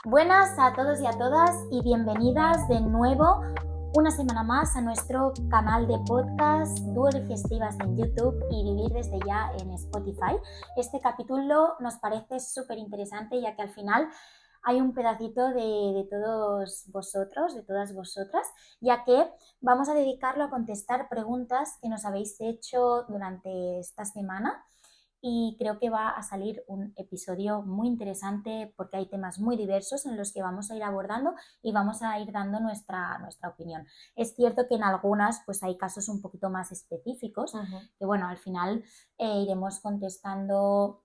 Buenas a todos y a todas y bienvenidas de nuevo una semana más a nuestro canal de podcast Dúo Digestivas en YouTube y Vivir desde ya en Spotify. Este capítulo nos parece súper interesante ya que al final hay un pedacito de todos vosotros, de todas vosotras, ya que vamos a dedicarlo a contestar preguntas que nos habéis hecho durante esta semana. Y creo que va a salir un episodio muy interesante porque hay temas muy diversos en los que vamos a ir abordando y vamos a ir dando nuestra opinión. Es cierto que en algunas pues hay casos un poquito más específicos, que bueno, al final iremos contestando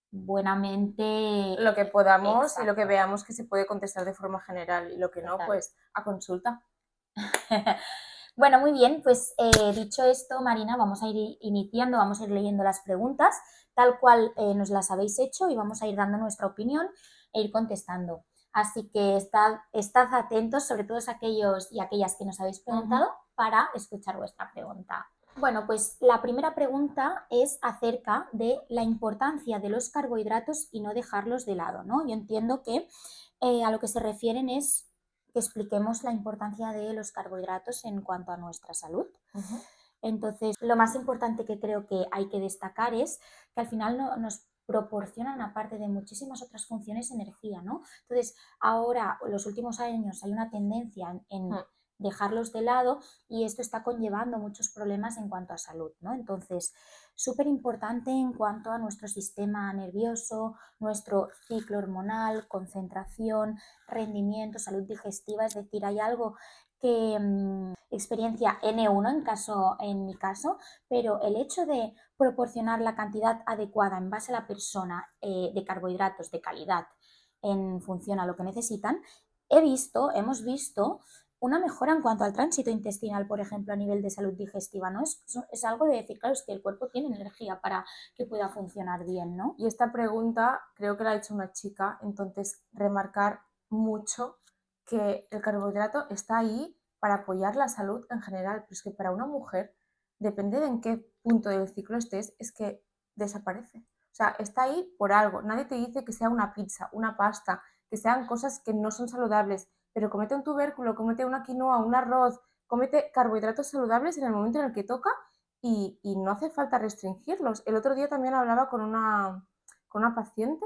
buenamente lo que podamos. Exacto. Y lo que veamos que se puede contestar de forma general y lo que no, pues a consulta. Bueno, muy bien, pues dicho esto, Marina, vamos a ir iniciando, vamos a ir leyendo las preguntas tal cual nos las habéis hecho y vamos a ir dando nuestra opinión e ir contestando. Así que estad atentos, sobre todo aquellos y aquellas que nos habéis preguntado, para escuchar vuestra pregunta. Bueno, pues la primera pregunta es acerca de la importancia de los carbohidratos y no dejarlos de lado, ¿no? Yo entiendo que a lo que se refieren es que expliquemos la importancia de los carbohidratos en cuanto a nuestra salud. Entonces, lo más importante que creo que hay que destacar es que al final nos proporcionan, aparte de muchísimas otras funciones, energía, ¿no? Entonces, ahora, en los últimos años, hay una tendencia en dejarlos de lado y esto está conllevando muchos problemas en cuanto a salud, ¿no? Entonces, súper importante en cuanto a nuestro sistema nervioso, nuestro ciclo hormonal, concentración, rendimiento, salud digestiva, es decir, hay algo que experiencia N1 en mi caso, pero el hecho de proporcionar la cantidad adecuada en base a la persona de carbohidratos de calidad en función a lo que necesitan, hemos visto una mejora en cuanto al tránsito intestinal, por ejemplo, a nivel de salud digestiva, ¿no? Es algo de decir, claro, es que el cuerpo tiene energía para que pueda funcionar bien, ¿no? Y esta pregunta creo que la ha hecho una chica, entonces remarcar mucho que el carbohidrato está ahí para apoyar la salud en general, pero es que para una mujer, depende de en qué punto del ciclo estés, es que desaparece. O sea, está ahí por algo. Nadie te dice que sea una pizza, una pasta, que sean cosas que no son saludables, pero comete un tubérculo, comete una quinoa, un arroz, comete carbohidratos saludables en el momento en el que toca y no hace falta restringirlos. El otro día también hablaba con una paciente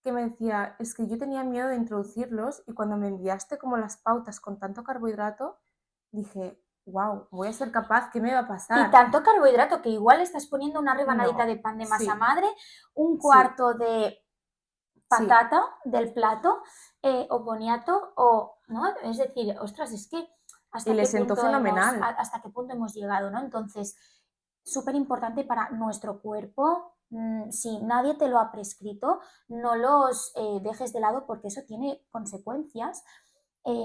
que me decía, es que yo tenía miedo de introducirlos y cuando me enviaste como las pautas con tanto carbohidrato, dije, wow, voy a ser capaz, ¿qué me va a pasar? Y tanto carbohidrato que igual estás poniendo una rebanadita de pan de masa madre, un cuarto de patata del plato o boniato o, ¿no? Es decir, ostras, es que hasta qué punto hemos llegado, ¿no? Entonces, súper importante para nuestro cuerpo. Si nadie te lo ha prescrito, no los dejes de lado porque eso tiene consecuencias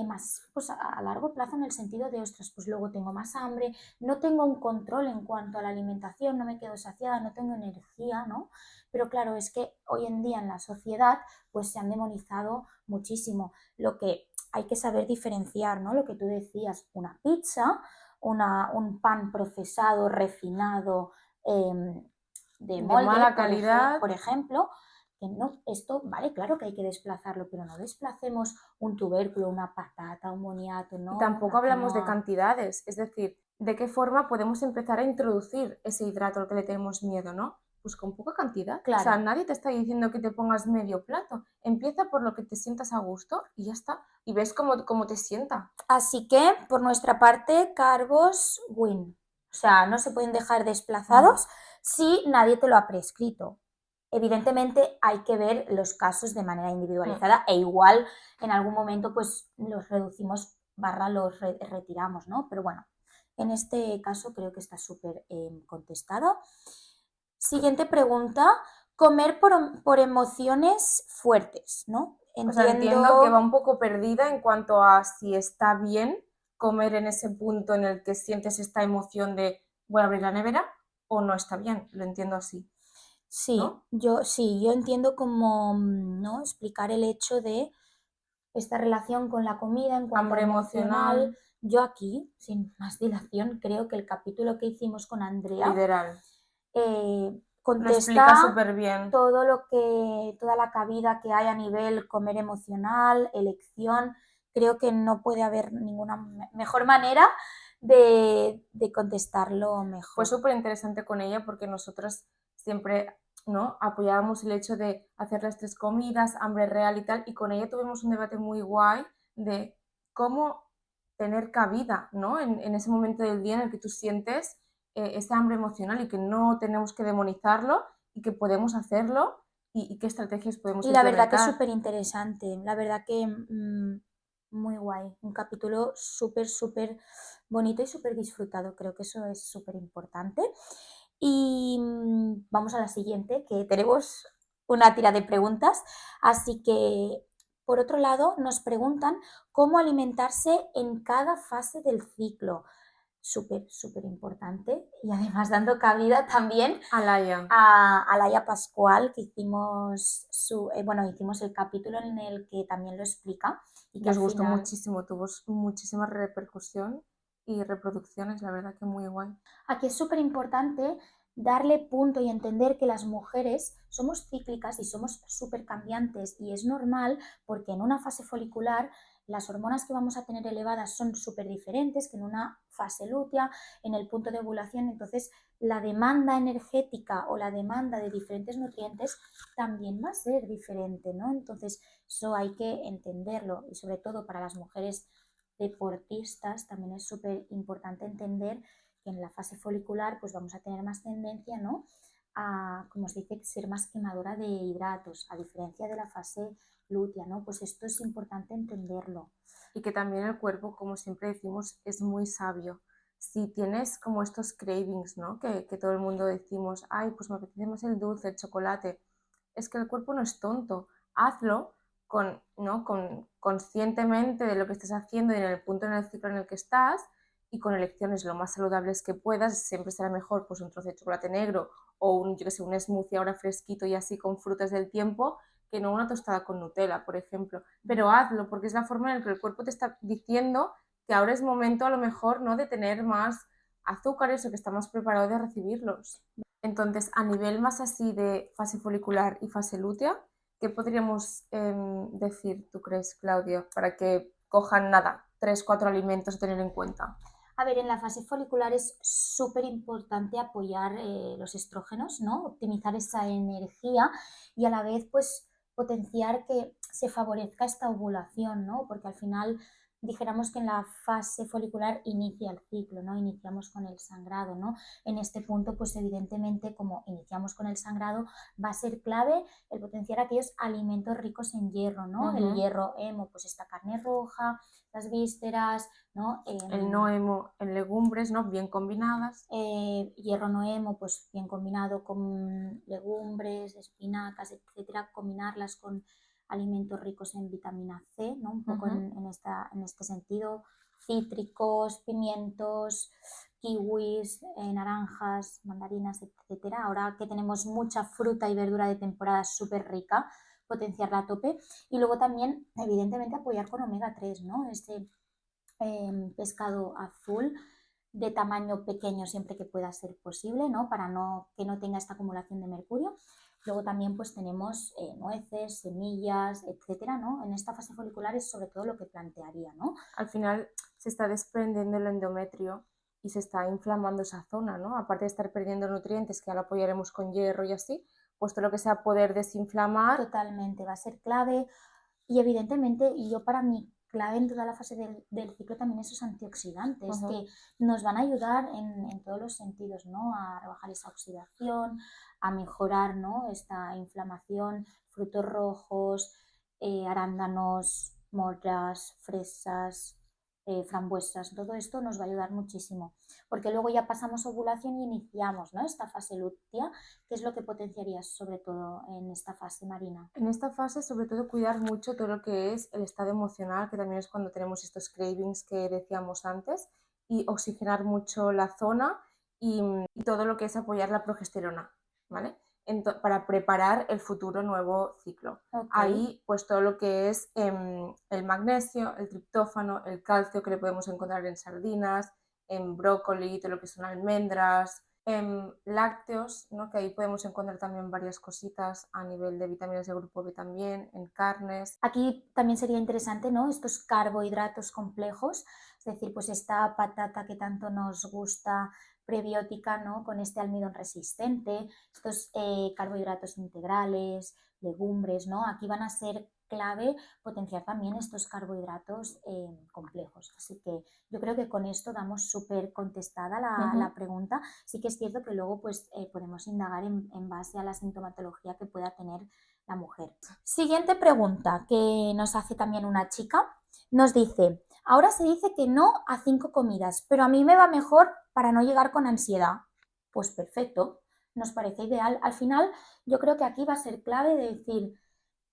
más pues, a largo plazo en el sentido de, ostras, pues luego tengo más hambre, no tengo un control en cuanto a la alimentación, no me quedo saciada, no tengo energía, ¿no? Pero claro, es que hoy en día en la sociedad pues se han demonizado muchísimo. Lo que hay que saber diferenciar, ¿no? Lo que tú decías, una pizza, un pan procesado, refinado, de molde, mala calidad, por ejemplo, que no, esto, vale, claro que hay que desplazarlo, pero no desplacemos un tubérculo, una patata, un boniato, ¿no? Y tampoco hablamos de cantidades, es decir, ¿de qué forma podemos empezar a introducir ese hidrato al que le tenemos miedo, no? Pues con poca cantidad. Claro. O sea, nadie te está diciendo que te pongas medio plato. Empieza por lo que te sientas a gusto y ya está. Y ves cómo te sienta. Así que, por nuestra parte, carbos win. O sea, no se pueden dejar desplazados si nadie te lo ha prescrito. Evidentemente hay que ver los casos de manera individualizada e igual en algún momento pues los reducimos los retiramos, ¿no? Pero bueno, en este caso creo que está súper contestado. Siguiente pregunta, comer por emociones fuertes, ¿no? Entiendo que va un poco perdida en cuanto a si está bien comer en ese punto en el que sientes esta emoción de voy a abrir la nevera o no está bien, lo entiendo así. Sí, ¿no? yo entiendo como, ¿no? Explicar el hecho de esta relación con la comida en cuanto a emocional. Yo aquí, sin más dilación, creo que el capítulo que hicimos con Andrea Lo explica contesta súper bien. toda la cabida que hay a nivel comer emocional, elección. Creo que no puede haber ninguna mejor manera de contestarlo Fue mejor. súper interesante con ella porque nosotras siempre, ¿no?, apoyábamos el hecho de hacer las 3 comidas, hambre real y tal, y con ella tuvimos un debate muy guay de cómo tener cabida, ¿no?, en ese momento del día en el que tú sientes ese hambre emocional y que no tenemos que demonizarlo y que podemos hacerlo y qué estrategias podemos Y la verdad que es implementar. súper interesante, la verdad que muy guay, un capítulo súper bonito y súper disfrutado, creo que eso es súper importante. Y vamos a la siguiente, que tenemos una tira de preguntas, así que por otro lado nos preguntan cómo alimentarse en cada fase del ciclo. Súper importante y además dando cabida también Alaya. a Laia Pascual, que hicimos hicimos el capítulo en el que también lo explica y que Nos al gustó final muchísimo, tuvo muchísima repercusión y reproducciones, la verdad que muy guay. aquí es súper importante darle punto y entender que las mujeres somos cíclicas y somos súper cambiantes y es normal porque en una fase folicular las hormonas que vamos a tener elevadas son súper diferentes que en una fase lútea, en el punto de ovulación, entonces la demanda energética o la demanda de diferentes nutrientes también va a ser diferente, ¿no? Entonces eso hay que entenderlo y sobre todo para las mujeres deportistas también es súper importante entender que en la fase folicular pues vamos a tener más tendencia, ¿no?, a, como se dice, ser más quemadora de hidratos, a diferencia de la fase lútea, ¿no? Pues esto es importante entenderlo. Y que también el cuerpo, como siempre decimos, es muy sabio. Si tienes como estos cravings, ¿no?, que todo el mundo decimos, ay, pues me apetece más el dulce, el chocolate, es que el cuerpo no es tonto. Hazlo ¿no?, conscientemente de lo que estés haciendo y en el punto en el ciclo en el que estás y con elecciones lo más saludables que puedas. Siempre será mejor pues un trozo de chocolate negro o un smoothie ahora fresquito y así con frutas del tiempo, que no una tostada con Nutella, por ejemplo. Pero hazlo, porque es la forma en la que el cuerpo te está diciendo que ahora es momento a lo mejor, ¿no?, de tener más azúcares o que está más preparado de recibirlos. Entonces, a nivel más así de fase folicular y fase lútea, ¿qué podríamos decir, tú crees, Claudia, para que cojan nada, 3, 4 alimentos a tener en cuenta? A ver, en la fase folicular es súper importante apoyar los estrógenos, ¿no? Optimizar esa energía y a la vez, pues, potenciar que se favorezca esta ovulación, ¿no? Porque al final dijéramos que en la fase folicular inicia el ciclo, ¿no? Iniciamos con el sangrado, ¿no? En este punto, pues evidentemente, como iniciamos con el sangrado, va a ser clave el potenciar aquellos alimentos ricos en hierro, ¿no? El hierro hemo, pues esta carne roja, las vísceras, ¿no? El no hemo en legumbres, ¿no?, bien combinadas. Hierro no hemo, pues bien combinado con legumbres, espinacas, etcétera, combinarlas con alimentos ricos en vitamina C, ¿no? Un poco en este sentido, cítricos, pimientos, kiwis, naranjas, mandarinas, etcétera. Ahora que tenemos mucha fruta y verdura de temporada súper rica, potenciarla a tope. Y luego también, evidentemente, apoyar con omega 3, ¿no? Este pescado azul de tamaño pequeño siempre que pueda ser posible, ¿no? Para que no tenga esta acumulación de mercurio. Luego también pues tenemos nueces, semillas, etcétera, ¿no? En esta fase folicular es sobre todo lo que plantearía, ¿no? Al final se está desprendiendo el endometrio y se está inflamando esa zona, ¿no? Aparte de estar perdiendo nutrientes, que ahora apoyaremos con hierro y así, pues todo lo que sea poder desinflamar. Totalmente, va a ser clave. Y evidentemente, y yo para mí, clave en toda la fase del ciclo también esos antioxidantes que nos van a ayudar en todos los sentidos, ¿no? A rebajar esa oxidación, a mejorar, ¿no?, esta inflamación, frutos rojos, arándanos, moras, fresas, frambuesas, todo esto nos va a ayudar muchísimo, porque luego ya pasamos ovulación y iniciamos, ¿no?, esta fase lútea. ¿Qué es lo que potenciarías sobre todo en esta fase, Marina? En esta fase, sobre todo, cuidar mucho todo lo que es el estado emocional, que también es cuando tenemos estos cravings que decíamos antes, y oxigenar mucho la zona y todo lo que es apoyar la progesterona, ¿vale? Para preparar el futuro nuevo ciclo. Okay. Ahí, pues todo lo que es el magnesio, el triptófano, el calcio que le podemos encontrar en sardinas, en brócoli, todo lo que son almendras, lácteos, ¿no? Que ahí podemos encontrar también varias cositas a nivel de vitaminas de grupo B también, en carnes. Aquí también sería interesante, ¿no? Estos carbohidratos complejos, es decir, pues esta patata que tanto nos gusta, prebiótica, ¿no? Con este almidón resistente, estos carbohidratos integrales, legumbres, ¿no? Aquí van a ser clave potenciar también estos carbohidratos complejos. Así que yo creo que con esto damos súper contestada la pregunta. Sí que es cierto que luego pues podemos indagar en base a la sintomatología que pueda tener la mujer. Siguiente pregunta que nos hace también una chica. Nos dice, ahora se dice que no a 5 comidas, pero a mí me va mejor para no llegar con ansiedad. Pues perfecto, nos parece ideal. Al final, yo creo que aquí va a ser clave de decir,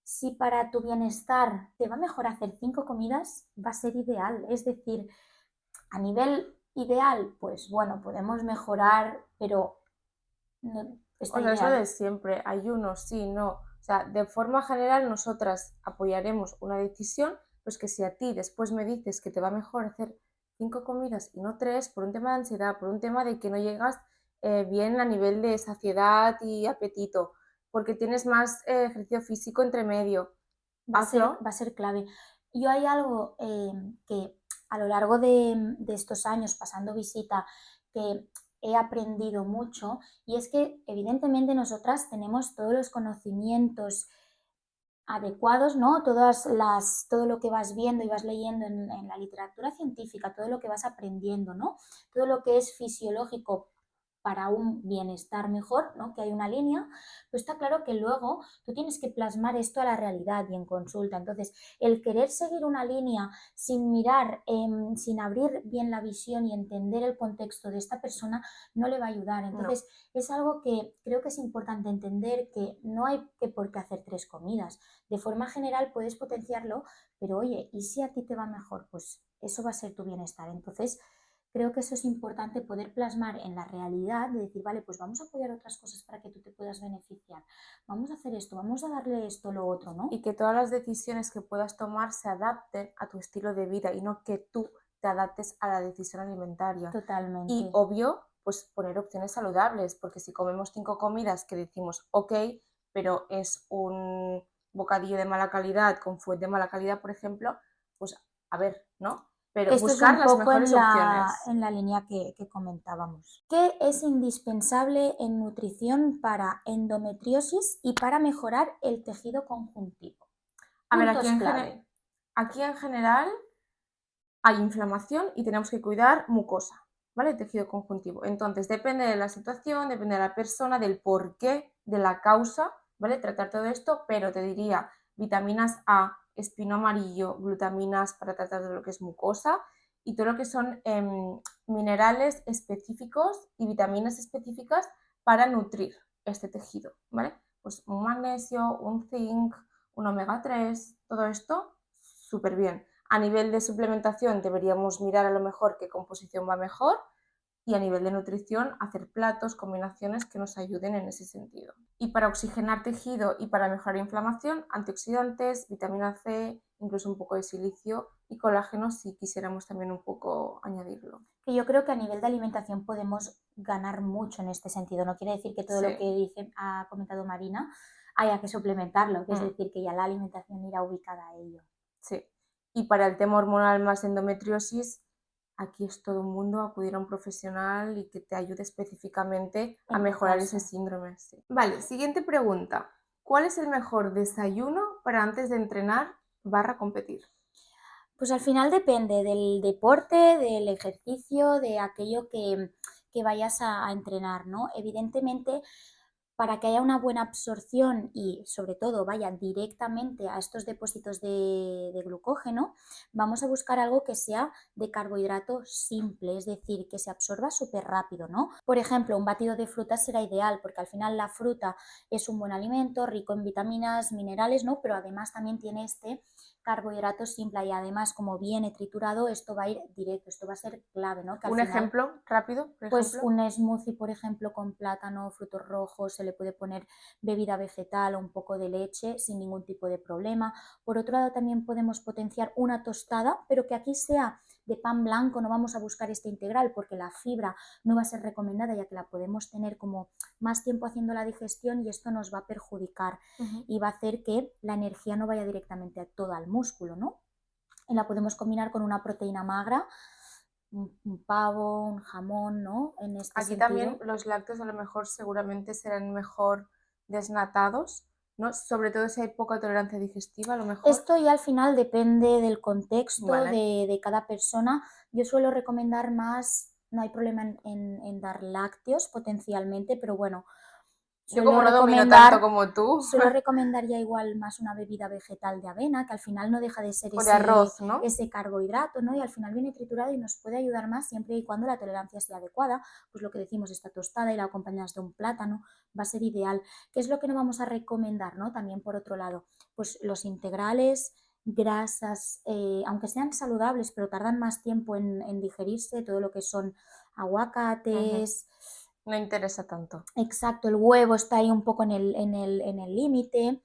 si para tu bienestar te va mejor hacer 5 comidas, va a ser ideal. Es decir, a nivel ideal, pues bueno, podemos mejorar, pero no, está O sea, eso ideal. de siempre, ayuno, sí, no. O sea, de forma general nosotras apoyaremos una decisión, pues que si a ti después me dices que te va mejor hacer 5 comidas y no 3, por un tema de ansiedad, por un tema de que no llegas bien a nivel de saciedad y apetito, porque tienes más ejercicio físico entre medio, hazlo. Va a ser clave. Yo hay algo que a lo largo de estos años pasando visita que he aprendido mucho y es que evidentemente nosotras tenemos todos los conocimientos adecuados, ¿no? Todo lo que vas viendo y vas leyendo en la literatura científica, todo lo que vas aprendiendo, ¿no? Todo lo que es fisiológico para un bienestar mejor, ¿no? Que hay una línea, pues está claro que luego tú tienes que plasmar esto a la realidad y en consulta. Entonces, el querer seguir una línea sin mirar, sin abrir bien la visión y entender el contexto de esta persona, no le va a ayudar. Entonces, es algo que creo que es importante entender que no hay que por qué hacer 3 comidas. De forma general puedes potenciarlo, pero oye, ¿y si a ti te va mejor? Pues eso va a ser tu bienestar. Entonces, creo que eso es importante poder plasmar en la realidad, de decir, vale, pues vamos a apoyar otras cosas para que tú te puedas beneficiar. Vamos a hacer esto, vamos a darle esto, lo otro, ¿no? Y que todas las decisiones que puedas tomar se adapten a tu estilo de vida y no que tú te adaptes a la decisión alimentaria. Totalmente. Y obvio, pues poner opciones saludables, porque si comemos 5 comidas que decimos, ok, pero es un bocadillo de mala calidad con fuet de mala calidad, por ejemplo, pues a ver, ¿no? Pero Esto es buscar un las poco mejores opciones. en la línea que comentábamos. ¿Qué es indispensable en nutrición para endometriosis y para mejorar el tejido conjuntivo? A ver, Puntos clave. aquí en general hay inflamación y tenemos que cuidar mucosa, ¿vale? Tejido conjuntivo. Entonces, depende de la situación, depende de la persona, del porqué, de la causa, ¿vale? Tratar todo esto, pero te diría vitaminas A, espino amarillo, glutaminas para tratar de lo que es mucosa y todo lo que son minerales específicos y vitaminas específicas para nutrir este tejido, ¿vale? Pues un magnesio, un zinc, un omega 3, todo esto súper bien. A nivel de suplementación deberíamos mirar a lo mejor qué composición va mejor y a nivel de nutrición hacer platos, combinaciones que nos ayuden en ese sentido. Y para oxigenar tejido y para mejorar inflamación, antioxidantes, vitamina C, incluso un poco de silicio y colágeno si quisiéramos también un poco añadirlo. Que yo creo que a nivel de alimentación podemos ganar mucho en este sentido. No quiere decir que todo lo que ha comentado Marina haya que suplementarlo, que es decir, que ya la alimentación irá ubicada a ello. Sí. Y para el tema hormonal más endometriosis, aquí es todo un mundo acudir a un profesional y que te ayude específicamente a mejorar ese síndrome. Sí. Vale, siguiente pregunta. ¿Cuál es el mejor desayuno para antes de entrenar / competir? Pues al final depende del deporte, del ejercicio, de aquello que vayas a entrenar, ¿no? Evidentemente, para que haya una buena absorción y sobre todo vaya directamente a estos depósitos de glucógeno, vamos a buscar algo que sea de carbohidrato simple, es decir, que se absorba súper rápido, ¿no? Por ejemplo, un batido de frutas será ideal porque al final la fruta es un buen alimento, rico en vitaminas, minerales, ¿no? Pero además también tiene este carbohidrato simple y además como viene triturado, esto va a ir directo, esto va a ser clave, ¿no? Que al Un final, ejemplo rápido, por pues ejemplo. un smoothie, por ejemplo, con plátano, frutos rojos, se le puede poner bebida vegetal o un poco de leche sin ningún tipo de problema. Por otro lado, también podemos potenciar una tostada, pero que aquí sea de pan blanco, no vamos a buscar este integral porque la fibra no va a ser recomendada ya que la podemos tener como más tiempo haciendo la digestión y esto nos va a perjudicar y va a hacer que la energía no vaya directamente a todo al músculo, ¿no? Y la podemos combinar con una proteína magra, un pavo, un jamón, ¿no? En este Aquí sentido. también los lácteos a lo mejor seguramente serán mejor desnatados, ¿no? Sobre todo si hay poca tolerancia digestiva, a lo mejor. Esto ya al final depende del contexto Vale. de cada persona. Yo suelo recomendar más, no hay problema en dar lácteos potencialmente, pero bueno, Yo como no domino tanto como tú, suelo recomendar ya igual más una bebida vegetal de avena, que al final no deja de ser o de arroz, ¿no? ese carbohidrato, ¿no? Y al final viene triturado y nos puede ayudar más siempre y cuando la tolerancia sea adecuada. Pues lo que decimos, esta tostada y la acompañas de un plátano, va a ser ideal. ¿Qué es lo que no vamos a recomendar, ¿no? También por otro lado, pues los integrales, grasas, aunque sean saludables, pero tardan más tiempo en digerirse, todo lo que son aguacates. No interesa tanto. Exacto, el huevo está ahí un poco en el límite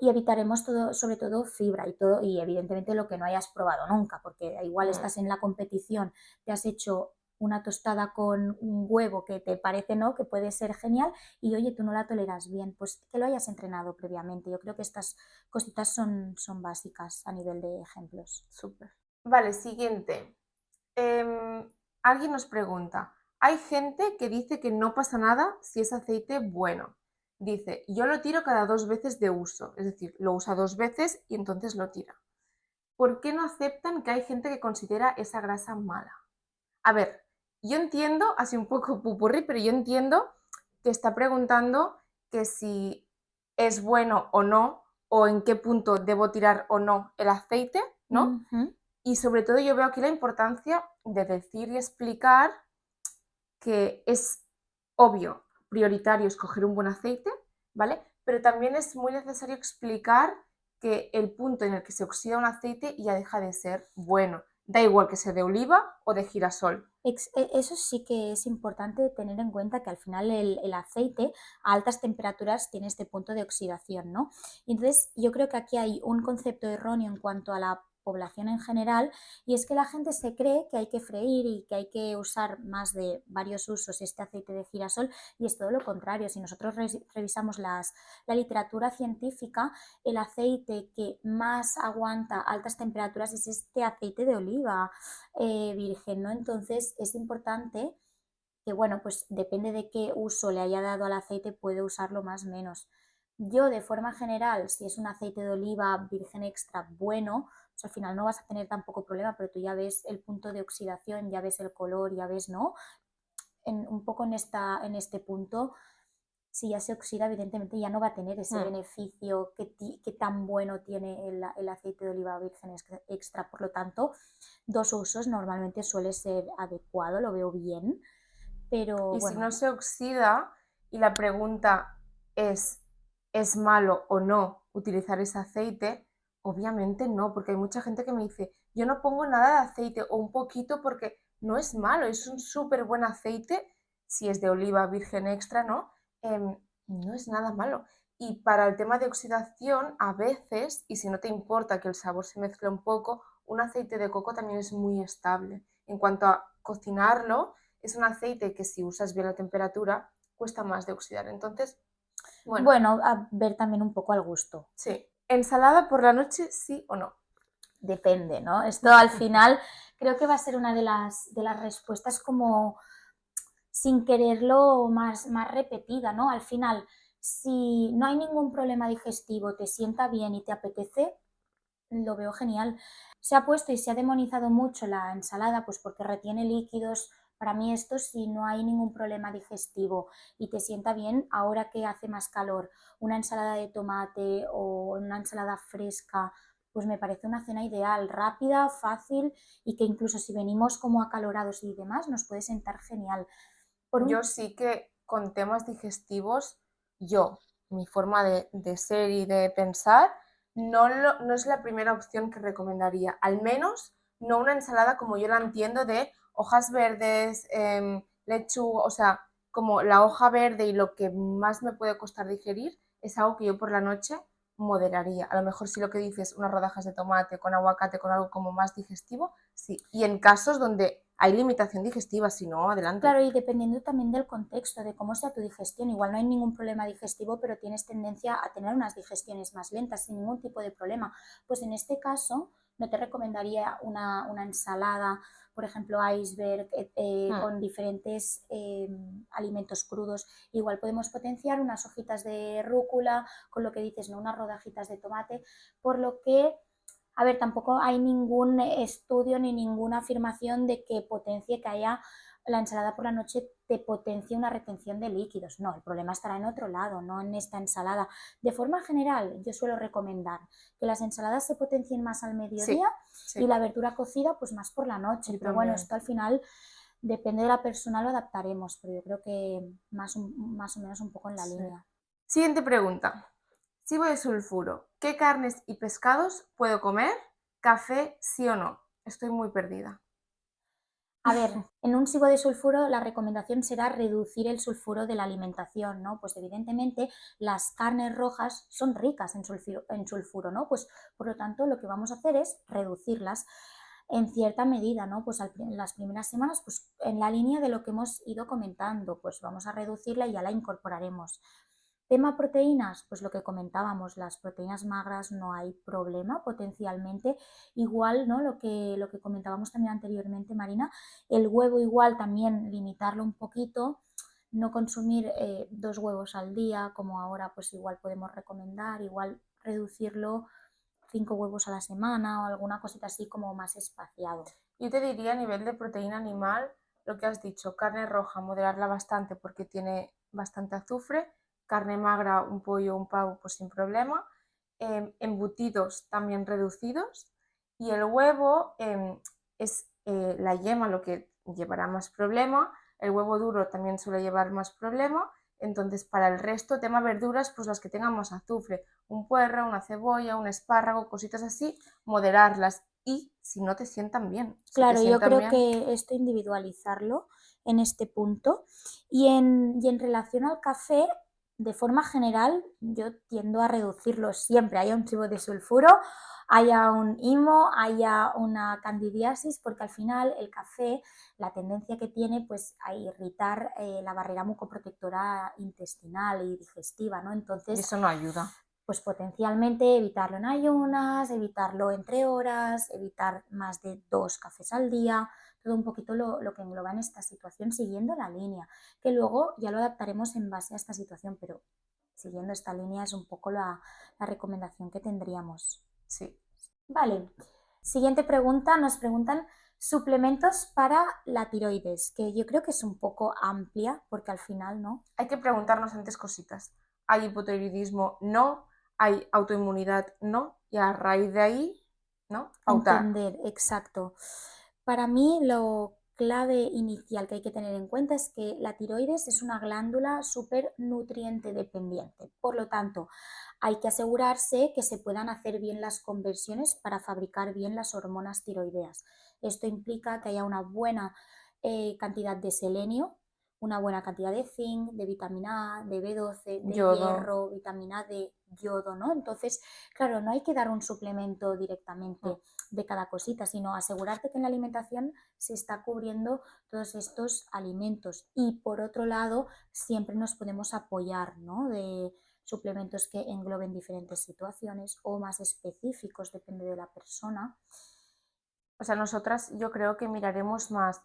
y evitaremos todo, sobre todo fibra y evidentemente lo que no hayas probado nunca, porque igual estás en la competición, te has hecho una tostada con un huevo que te parece, ¿no?, que puede ser genial y oye, tú no la toleras bien, pues que lo hayas entrenado previamente. Yo creo que estas cositas son básicas a nivel de ejemplos. Súper. Vale, siguiente. Alguien nos pregunta, hay gente que dice que no pasa nada si es aceite bueno. Dice, yo lo tiro cada 2 veces de uso, es decir, lo usa 2 veces y entonces lo tira. ¿Por qué no aceptan que hay gente que considera esa grasa mala? A ver, yo entiendo, así un poco pupurri, pero yo entiendo que está preguntando que si es bueno o no, o en qué punto debo tirar o no el aceite, ¿no? Y sobre todo yo veo aquí la importancia de decir y explicar que es obvio, prioritario escoger un buen aceite, ¿vale? Pero también es muy necesario explicar que el punto en el que se oxida un aceite ya deja de ser bueno. Da igual que sea de oliva o de girasol. Eso sí que es importante tener en cuenta que al final el aceite a altas temperaturas tiene este punto de oxidación, ¿no? Y entonces yo creo que aquí hay un concepto erróneo en cuanto a la población en general y es que la gente se cree que hay que freír y que hay que usar más de varios usos este aceite de girasol y es todo lo contrario. Si nosotros revisamos la literatura científica, el aceite que más aguanta altas temperaturas es este aceite de oliva virgen, ¿no? Entonces es importante que, bueno, pues depende de qué uso le haya dado al aceite, puede usarlo más o menos. Yo, de forma general, si es un aceite de oliva virgen extra bueno, pues al final no vas a tener tampoco problema, pero tú ya ves el punto de oxidación, ya ves el color, ya ves, ¿no? Un poco en este punto, si ya se oxida, evidentemente ya no va a tener ese beneficio que tan bueno tiene el aceite de oliva virgen extra. Por lo tanto, 2 usos normalmente suele ser adecuado, lo veo bien, pero Y si bueno. no se oxida y la pregunta ¿es malo o no utilizar ese aceite? Obviamente no, porque hay mucha gente que me dice, yo no pongo nada de aceite o un poquito porque no es malo, es un súper buen aceite, si es de oliva virgen extra, ¿no? No es nada malo. Y para el tema de oxidación, a veces, y si no te importa que el sabor se mezcle un poco, un aceite de coco también es muy estable. En cuanto a cocinarlo, es un aceite que si usas bien la temperatura, cuesta más de oxidar. Entonces, Bueno, a ver también un poco al gusto. Sí. ¿Ensalada por la noche, sí o no? Depende, ¿no? Esto al final creo que va a ser una de las respuestas como sin quererlo más repetida, ¿no? Al final, si no hay ningún problema digestivo, te sienta bien y te apetece, lo veo genial. Se ha puesto y se ha demonizado mucho la ensalada, pues porque retiene líquidos. Para mí esto, si no hay ningún problema digestivo y te sienta bien, ahora que hace más calor, una ensalada de tomate o una ensalada fresca, pues me parece una cena ideal, rápida, fácil y que incluso si venimos como acalorados y demás, nos puede sentar genial. Yo sí que con temas digestivos, mi forma de ser y de pensar, no es la primera opción que recomendaría. Al menos no una ensalada como yo la entiendo de hojas verdes, lechuga, o sea, como la hoja verde y lo que más me puede costar digerir es algo que yo por la noche moderaría. A lo mejor si lo que dices, unas rodajas de tomate con aguacate, con algo como más digestivo, sí. Y en casos donde hay limitación digestiva, si no, adelante. Claro, y dependiendo también del contexto, de cómo sea tu digestión, igual no hay ningún problema digestivo, pero tienes tendencia a tener unas digestiones más lentas sin ningún tipo de problema. Pues en este caso no te recomendaría una ensalada, por ejemplo, iceberg, con diferentes alimentos crudos. Igual podemos potenciar unas hojitas de rúcula, con lo que dices, ¿no? Unas rodajitas de tomate, por lo que a ver, tampoco hay ningún estudio ni ninguna afirmación de que potencie que haya la ensalada por la noche te potencie una retención de líquidos. No, el problema estará en otro lado, no en esta ensalada. De forma general, yo suelo recomendar que las ensaladas se potencien más al mediodía y la verdura cocida pues más por la noche. Yo Pero bueno, también. esto al final depende de la persona, lo adaptaremos, pero yo creo que más o menos un poco en la línea. Siguiente pregunta. Cibo de sulfuro. ¿Qué carnes y pescados puedo comer? ¿Café sí o no? Estoy muy perdida. A ver, en un SIBO de sulfuro la recomendación será reducir el sulfuro de la alimentación, ¿no? Pues evidentemente las carnes rojas son ricas en sulfuro, ¿no? Pues por lo tanto lo que vamos a hacer es reducirlas en cierta medida, ¿no? Pues en las primeras semanas, pues en la línea de lo que hemos ido comentando, pues vamos a reducirla y ya la incorporaremos. Tema proteínas, pues lo que comentábamos, las proteínas magras no hay problema potencialmente. Igual, ¿no? Lo que comentábamos también anteriormente, Marina, el huevo igual también limitarlo un poquito, no consumir 2 huevos al día, como ahora pues igual podemos recomendar, igual reducirlo 5 huevos a la semana o alguna cosita así como más espaciado. Yo te diría a nivel de proteína animal, lo que has dicho, carne roja, moderarla bastante porque tiene bastante azufre, carne magra, un pollo, un pavo, pues sin problema, embutidos también reducidos y el huevo es la yema lo que llevará más problema, el huevo duro también suele llevar más problema, entonces para el resto, tema verduras, pues las que tengan más azufre, un puerro, una cebolla, un espárrago, cositas así, moderarlas y si no te sientan bien. Si te Claro, yo sientan creo bien, que esto individualizarlo en este punto. Y en relación al café, de forma general, yo tiendo a reducirlo siempre. Haya un chivo de sulfuro, haya un IMO, haya una candidiasis, porque al final el café, la tendencia que tiene pues a irritar la barrera mucoprotectora intestinal y digestiva, ¿no? y Entonces, eso no ayuda. pues potencialmente evitarlo en ayunas, evitarlo entre horas, evitar más de 2 cafés al día, todo un poquito lo que engloba en esta situación siguiendo la línea, que luego ya lo adaptaremos en base a esta situación, pero siguiendo esta línea es un poco la recomendación que tendríamos. Sí. Vale, siguiente pregunta, nos preguntan suplementos para la tiroides, que yo creo que es un poco amplia porque al final, ¿no? Hay que preguntarnos antes cositas. ¿Hay hipotiroidismo? No. ¿Hay autoinmunidad? No. Y a raíz de ahí, ¿no? Pautar. Entender, exacto. Para mí lo clave inicial que hay que tener en cuenta es que la tiroides es una glándula súper nutriente dependiente. Por lo tanto, hay que asegurarse que se puedan hacer bien las conversiones para fabricar bien las hormonas tiroideas. Esto implica que haya una buena cantidad de selenio, una buena cantidad de zinc, de vitamina A, de B12, de Yodo. hierro, vitamina D, yodo, ¿no? Entonces, claro, no hay que dar un suplemento directamente de cada cosita, sino asegurarte que en la alimentación se está cubriendo todos estos alimentos. Y por otro lado, siempre nos podemos apoyar, ¿no? De suplementos que engloben diferentes situaciones o más específicos, depende de la persona. O sea, nosotras yo creo que miraremos más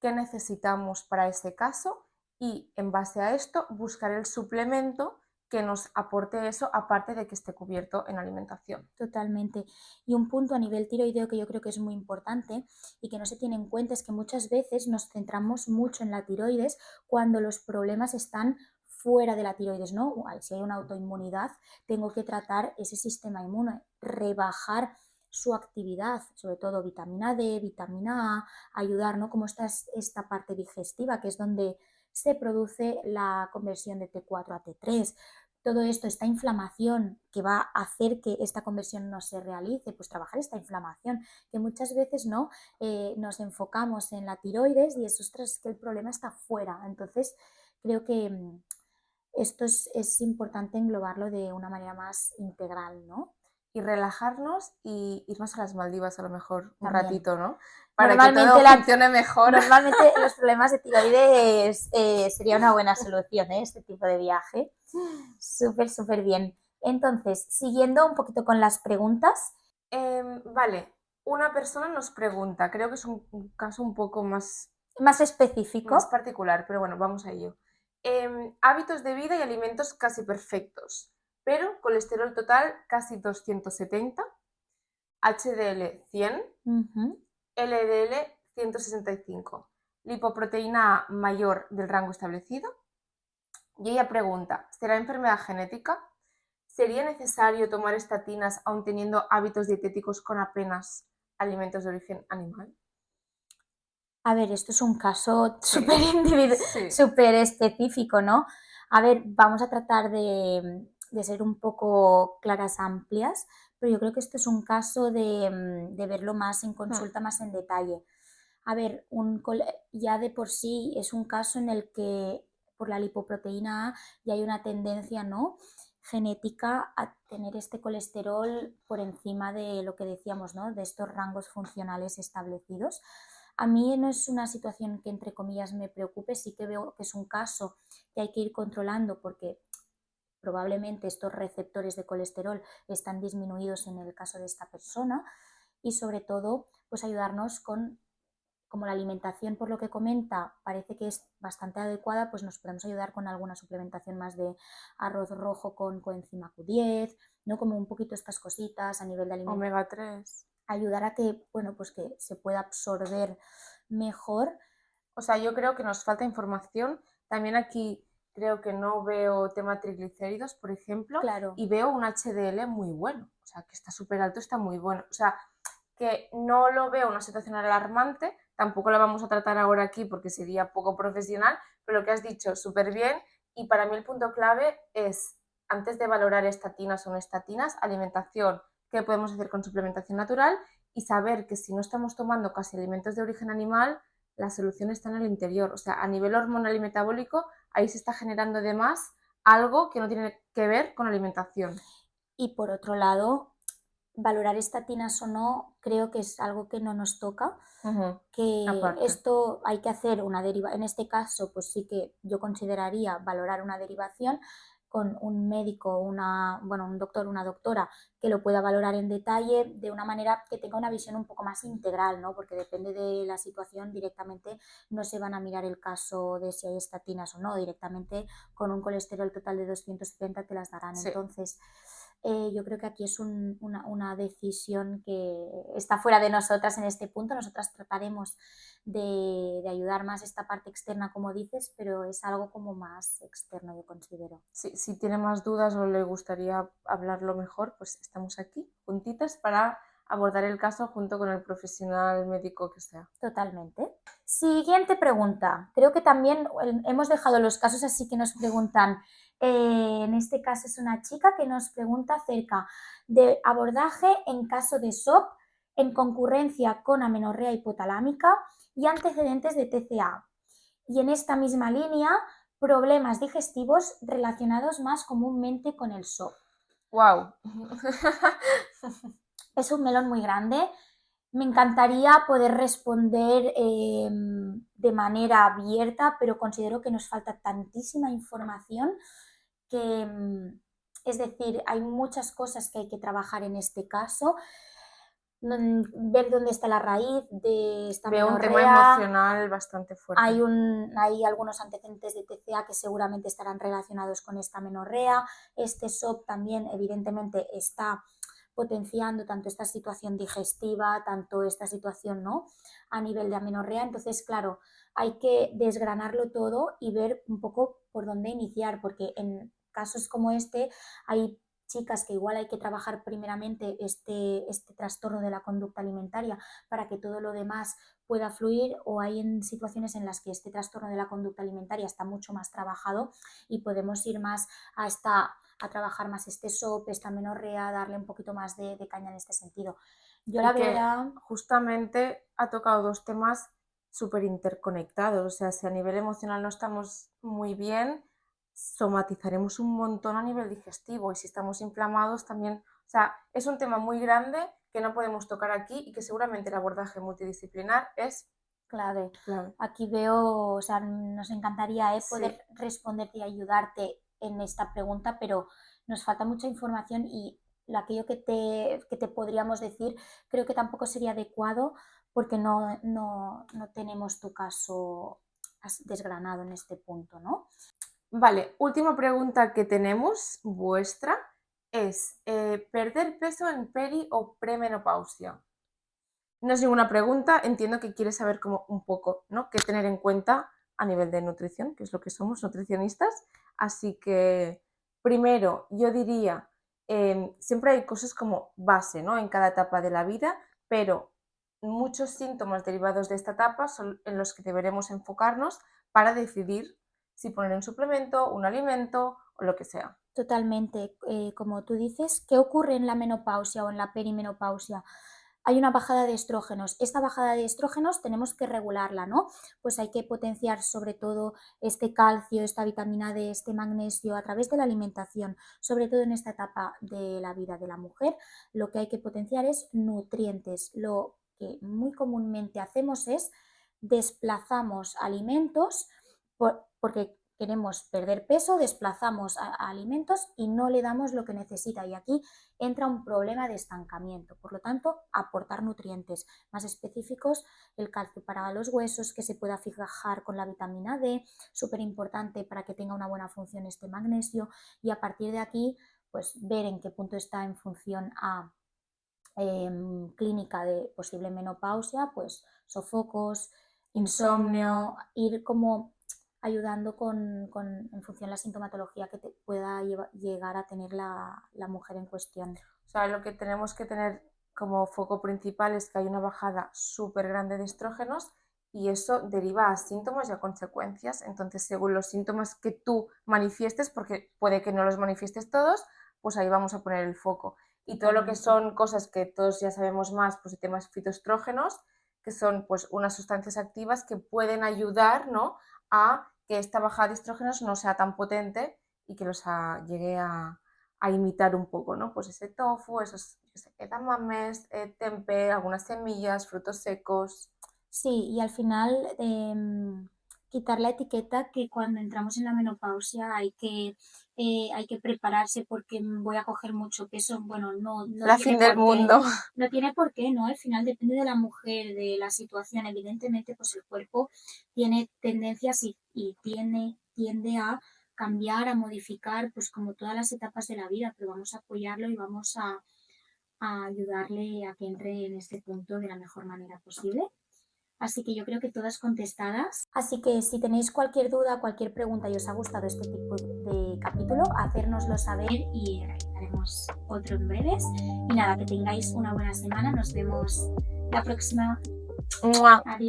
qué necesitamos para ese caso y en base a esto buscar el suplemento que nos aporte eso, aparte de que esté cubierto en alimentación. Totalmente. Y un punto a nivel tiroideo que yo creo que es muy importante y que no se tiene en cuenta es que muchas veces nos centramos mucho en la tiroides cuando los problemas están fuera de la tiroides, ¿no? Si hay una autoinmunidad, tengo que tratar ese sistema inmune, rebajar su actividad, sobre todo vitamina D, vitamina A, ayudar, ¿no? Como esta parte digestiva, que es donde se produce la conversión de T4 a T3. Todo esto, esta inflamación que va a hacer que esta conversión no se realice, pues trabajar esta inflamación, que muchas veces no nos enfocamos en la tiroides y es, ostras, que el problema está fuera. Entonces, creo que esto es importante englobarlo de una manera más integral, ¿no? Y relajarnos y irnos a las Maldivas a lo mejor un También. ratito, ¿no? Para que todo Normalmente, funcione mejor. normalmente los problemas de tiroides sería una buena solución, ¿eh? Este tipo de viaje. Súper, súper bien. Entonces, siguiendo un poquito con las preguntas. Vale, una persona nos pregunta, creo que es un caso un poco más Más específico. más particular, pero bueno, vamos a ello. Hábitos de vida y alimentos casi perfectos, pero colesterol total casi 270, HDL 100, Ujú. LDL 165, lipoproteína A mayor del rango establecido. Y ella pregunta, ¿será enfermedad genética? ¿Sería necesario tomar estatinas aun teniendo hábitos dietéticos con apenas alimentos de origen animal? A ver, esto es un caso Sí, sí. súper específico, ¿no? A ver, vamos a tratar de ser un poco claras, amplias, pero yo creo que esto es un caso de verlo más en Hmm. consulta, más en detalle. A ver, ya de por sí es un caso en el que por la lipoproteína A ya hay una tendencia, ¿no?, genética a tener este colesterol por encima de lo que decíamos, ¿no?, de estos rangos funcionales establecidos. A mí no es una situación que, entre comillas, me preocupe, sí que veo que es un caso que hay que ir controlando porque probablemente estos receptores de colesterol están disminuidos en el caso de esta persona y sobre todo pues ayudarnos con, como la alimentación por lo que comenta parece que es bastante adecuada, pues nos podemos ayudar con alguna suplementación más de arroz rojo con coenzima Q10, ¿no? Como un poquito estas cositas a nivel de alimentación. Omega 3. Ayudar a que, bueno, pues que se pueda absorber mejor. O sea, yo creo que nos falta información. También aquí creo que no veo tema triglicéridos, por ejemplo, Claro. y veo un HDL muy bueno. O sea, que está súper alto, está muy bueno. O sea, que no lo veo una situación alarmante, tampoco la vamos a tratar ahora aquí porque sería poco profesional, pero lo que has dicho, súper bien. Y para mí el punto clave es, antes de valorar estatinas o no estatinas, alimentación, qué podemos hacer con suplementación natural y saber que si no estamos tomando casi alimentos de origen animal, la solución está en el interior. O sea, a nivel hormonal y metabólico, ahí se está generando de más algo que no tiene que ver con alimentación. Y por otro lado, valorar estatinas o no, creo que es algo que no nos toca, que Aparte. esto hay que hacer una deriva. En este caso, pues sí que yo consideraría valorar una derivación con un médico, bueno, un doctor, una doctora que lo pueda valorar en detalle de una manera que tenga una visión un poco más integral, ¿no? Porque depende de la situación, directamente no se van a mirar el caso de si hay estatinas o no, directamente con un colesterol total de 270 te las darán. Sí. Entonces, yo creo que aquí es una decisión que está fuera de nosotras en este punto. Nosotras trataremos de ayudar más esta parte externa, como dices, pero es algo como más externo, yo considero. Si tiene más dudas o le gustaría hablarlo mejor, pues estamos aquí, juntitas, para abordar el caso junto con el profesional médico que sea. Totalmente. Siguiente pregunta. Creo que también hemos dejado los casos así que nos preguntan. En este caso es una chica que nos pregunta acerca de abordaje en caso de SOP en concurrencia con amenorrea hipotalámica y antecedentes de TCA. Y en esta misma línea, problemas digestivos relacionados más comúnmente con el SOP. ¡Wow! Es un melón muy grande. Me encantaría poder responder de manera abierta, pero considero que nos falta tantísima información que, es decir, hay muchas cosas que hay que trabajar en este caso. Ver dónde está la raíz de esta Veo un tema menorrea. emocional bastante fuerte. Hay algunos antecedentes de TCA que seguramente estarán relacionados con esta menorrea. Este SOP también, evidentemente, está potenciando tanto esta situación digestiva, tanto esta situación, ¿no?, a nivel de amenorrea. Entonces, claro, hay que desgranarlo todo y ver un poco por dónde iniciar, porque en casos como este hay chicas que igual hay que trabajar primeramente este trastorno de la conducta alimentaria para que todo lo demás pueda fluir, o hay en situaciones en las que este trastorno de la conducta alimentaria está mucho más trabajado y podemos ir más a trabajar más este SOP, esta menorrea, darle un poquito más de caña en este sentido. Yo la Y que verdad... justamente ha tocado dos temas súper interconectados. O sea, si a nivel emocional no estamos muy bien, somatizaremos un montón a nivel digestivo y si estamos inflamados también, o sea, es un tema muy grande que no podemos tocar aquí y que seguramente el abordaje multidisciplinar es clave. clave. Aquí veo, o sea, nos encantaría poder Sí. responderte y ayudarte en esta pregunta, pero nos falta mucha información y aquello que te podríamos decir creo que tampoco sería adecuado porque no tenemos tu caso desgranado en este punto, ¿no? Vale, última pregunta que tenemos, vuestra, es ¿perder peso en peri o premenopausia? No es ninguna pregunta, entiendo que quieres saber como un poco, ¿no? Qué tener en cuenta a nivel de nutrición, que es lo que somos, nutricionistas. Así que, primero, yo diría, siempre hay cosas como base, ¿no? En cada etapa de la vida, pero muchos síntomas derivados de esta etapa son en los que deberemos enfocarnos para decidir si poner un suplemento, un alimento o lo que sea. Totalmente. Como tú dices, ¿qué ocurre en la menopausia o en la perimenopausia? Hay una bajada de estrógenos. Esta bajada de estrógenos tenemos que regularla, ¿no? Pues hay que potenciar sobre todo este calcio, esta vitamina D, este magnesio a través de la alimentación, sobre todo en esta etapa de la vida de la mujer. Lo que hay que potenciar es nutrientes. Lo que muy comúnmente hacemos es desplazamos alimentos porque queremos perder peso, desplazamos a alimentos y no le damos lo que necesita. Y aquí entra un problema de estancamiento. Por lo tanto, aportar nutrientes más específicos, el calcio para los huesos, que se pueda fijar con la vitamina D, súper importante para que tenga una buena función este magnesio. Y a partir de aquí, pues ver en qué punto está en función a clínica de posible menopausia, pues sofocos, insomnio, ir como ayudando en función de la sintomatología que te pueda llegar a tener la mujer en cuestión. O sea, lo que tenemos que tener como foco principal es que hay una bajada súper grande de estrógenos y eso deriva a síntomas y a consecuencias. Entonces, según los síntomas que tú manifiestes, porque puede que no los manifiestes todos, pues ahí vamos a poner el foco. Y todo lo que son cosas que todos ya sabemos más, pues el tema es fitoestrógenos, que son pues unas sustancias activas que pueden ayudar, ¿no?, a que esta bajada de estrógenos no sea tan potente y que los llegue a imitar un poco, ¿no? Pues ese tofu, esos edamames, tempeh, algunas semillas, frutos secos. Sí, y al final quitar la etiqueta que cuando entramos en la menopausia hay que prepararse porque voy a coger mucho peso. Bueno, no La tiene fin del por qué. mundo. No tiene por qué, ¿no? Al final depende de la mujer, de la situación. Evidentemente, pues el cuerpo tiene tendencias y tiende a cambiar, a modificar, pues como todas las etapas de la vida, pero vamos a apoyarlo y vamos a ayudarle a que entre en este punto de la mejor manera posible. Así que yo creo que todas contestadas. Así que si tenéis cualquier duda, cualquier pregunta y os ha gustado este tipo de capítulo, hacérnoslo saber y realizaremos otro en breves. Y nada, que tengáis una buena semana. Nos vemos la próxima. ¡Mua! Adiós.